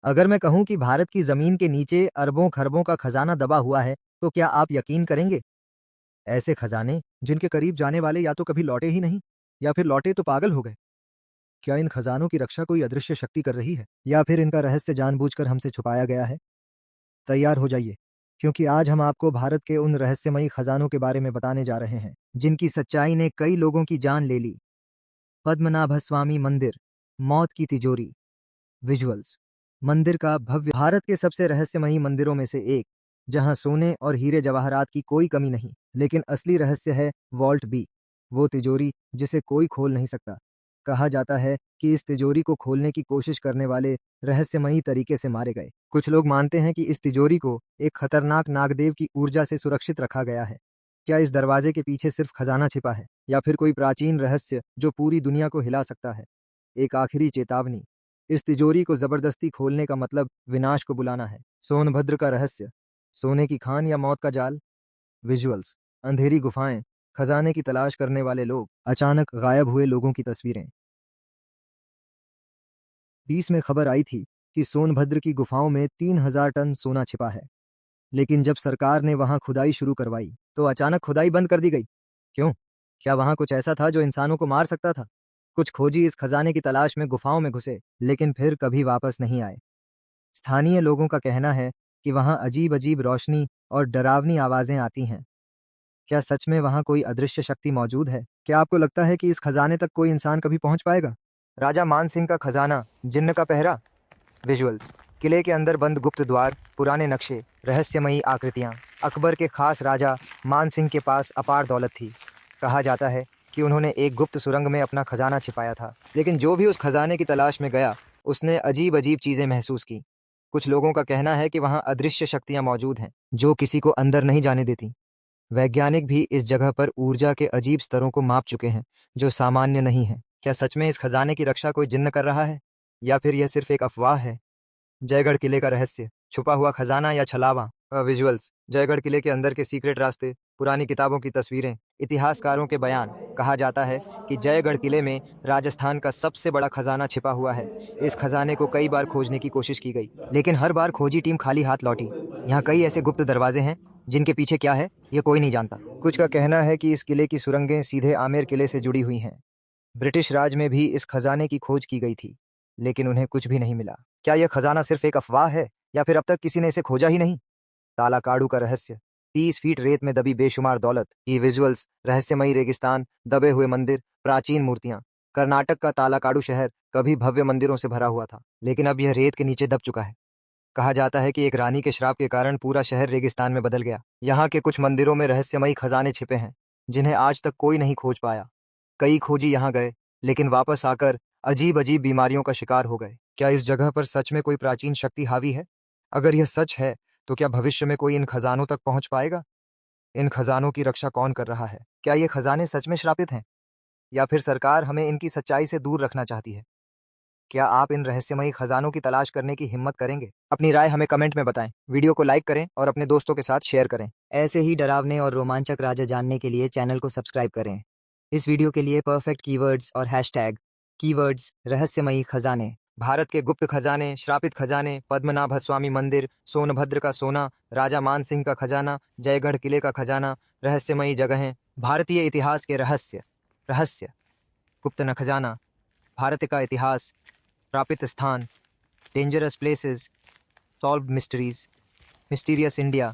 अगर मैं कहूं कि भारत की जमीन के नीचे अरबों खरबों का खजाना दबा हुआ है, तो क्या आप यकीन करेंगे? ऐसे खजाने जिनके करीब जाने वाले या तो कभी लौटे ही नहीं, या फिर लौटे तो पागल हो गए। क्या इन खजानों की रक्षा कोई अदृश्य शक्ति कर रही है, या फिर इनका रहस्य जानबूझकर हमसे छुपाया गया है? तैयार हो जाइए, क्योंकि आज हम आपको भारत के उन रहस्यमयी खजानों के बारे में बताने जा रहे हैं जिनकी सच्चाई ने कई लोगों की जान ले ली। पद्मनाभ स्वामी मंदिर, मौत की तिजोरी। विजुअल्स। मंदिर का भव्य, भारत के सबसे रहस्यमयी मंदिरों में से एक, जहां सोने और हीरे जवाहरात की कोई कमी नहीं। लेकिन असली रहस्य है वॉल्ट बी, वो तिजोरी जिसे कोई खोल नहीं सकता। कहा जाता है कि इस तिजोरी को खोलने की कोशिश करने वाले रहस्यमयी तरीके से मारे गए। कुछ लोग मानते हैं कि इस तिजोरी को एक खतरनाक नागदेव की ऊर्जा से सुरक्षित रखा गया है। क्या इस दरवाजे के पीछे सिर्फ खजाना छिपा है, या फिर कोई प्राचीन रहस्य जो पूरी दुनिया को हिला सकता है? एक आखिरी चेतावनी, इस तिजोरी को जबरदस्ती खोलने का मतलब विनाश को बुलाना है। सोनभद्र का रहस्य, सोने की खान या मौत का जाल। विजुअल्स। अंधेरी गुफाएं, खजाने की तलाश करने वाले लोग, अचानक गायब हुए लोगों की तस्वीरें। 20 में खबर आई थी कि सोनभद्र की गुफाओं में 3000 टन सोना छिपा है। लेकिन जब सरकार ने वहां खुदाई शुरू करवाई, तो अचानक खुदाई बंद कर दी गई। क्यों? क्या वहां कुछ ऐसा था जो इंसानों को मार सकता था? कुछ खोजी इस खजाने की तलाश में गुफाओं में घुसे, लेकिन फिर कभी वापस नहीं आए। स्थानीय लोगों का कहना है कि वहां अजीब अजीब रोशनी और डरावनी आवाजें आती हैं। क्या सच में वहां कोई अदृश्य शक्ति मौजूद है? क्या आपको लगता है कि इस खजाने तक कोई इंसान कभी पहुंच पाएगा? राजा मान सिंह का खजाना, जिन्न का पहरा। विजुअल्स। किले के अंदर बंद गुप्त द्वार, पुराने नक्शे, रहस्यमयी आकृतियां। अकबर के खास राजा मान सिंह के पास अपार दौलत थी। कहा जाता है कि उन्होंने एक गुप्त सुरंग में अपना खजाना छिपाया था। लेकिन जो भी उस खजाने की तलाश में गया, उसने अजीब अजीब चीजें महसूस की। कुछ लोगों का कहना है कि वहां अदृश्य शक्तियां मौजूद हैं जो किसी को अंदर नहीं जाने देती। वैज्ञानिक भी इस जगह पर ऊर्जा के अजीब स्तरों को माप चुके हैं जो सामान्य नहीं है। क्या सच में इस खजाने की रक्षा कोई जिन्न कर रहा है, या फिर यह सिर्फ एक अफवाह है? जयगढ़ किले का रहस्य, छुपा हुआ खजाना या छलावा। विजुअल्स। जयगढ़ किले के अंदर के सीक्रेट रास्ते, पुरानी किताबों की तस्वीरें, इतिहासकारों के बयान। कहा जाता है कि जयगढ़ किले में राजस्थान का सबसे बड़ा खजाना छिपा हुआ है। इस खजाने को कई बार खोजने की कोशिश की गई, लेकिन हर बार खोजी टीम खाली हाथ लौटी। यहाँ कई ऐसे गुप्त दरवाजे हैं जिनके पीछे क्या है, ये कोई नहीं जानता। कुछ का कहना है कि इस किले की सुरंगें सीधे आमेर किले से जुड़ी हुई हैं। ब्रिटिश राज में भी इस खजाने की खोज की गई थी, लेकिन उन्हें कुछ भी नहीं मिला। क्या यह खजाना सिर्फ एक अफवाह है, या फिर अब तक किसी ने इसे खोजा ही नहीं? तालाकाड़ू का रहस्य, 30 फीट रेत में दबी बेशुमार दौलत। ये विजुअल्स, रहस्यमयी रेगिस्तान, दबे हुए मंदिर, प्राचीन मूर्तियां। कर्नाटक का तालाकाड़ू शहर कभी भव्य मंदिरों से भरा हुआ था, लेकिन अब यह रेत के नीचे दब चुका है। कहा जाता है कि एक रानी के श्राप के कारण पूरा शहर रेगिस्तान में बदल गया। यहाँ के कुछ मंदिरों में रहस्यमयी खजाने छिपे हैं जिन्हें आज तक कोई नहीं खोज पाया। कई खोजी यहाँ गए, लेकिन वापस आकर अजीब अजीब बीमारियों का शिकार हो गए। क्या इस जगह पर सच में कोई प्राचीन शक्ति हावी है? अगर यह सच है, तो क्या भविष्य में कोई इन खजानों तक पहुंच पाएगा? इन खजानों की रक्षा कौन कर रहा है? क्या ये खजाने सच में श्रापित हैं, या फिर सरकार हमें इनकी सच्चाई से दूर रखना चाहती है? क्या आप इन रहस्यमयी खजानों की तलाश करने की हिम्मत करेंगे? अपनी राय हमें कमेंट में बताएं, वीडियो को लाइक करें और अपने दोस्तों के साथ शेयर करें। ऐसे ही डरावने और रोमांचक राजा जानने के लिए चैनल को सब्सक्राइब करें। इस वीडियो के लिए परफेक्ट कीवर्ड्स और हैशटैग कीवर्ड्स रहस्यमयी खजाने, भारत के गुप्त खजाने, श्रापित खजाने, पद्मनाभ स्वामी मंदिर, सोनभद्र का सोना, राजा मान सिंह का खजाना, जयगढ़ किले का खजाना, रहस्यमयी जगहें, भारतीय इतिहास के रहस्य, रहस्य, गुप्त न खजाना, भारत का इतिहास, प्रापित स्थान, dangerous places, solved mysteries, mysterious India.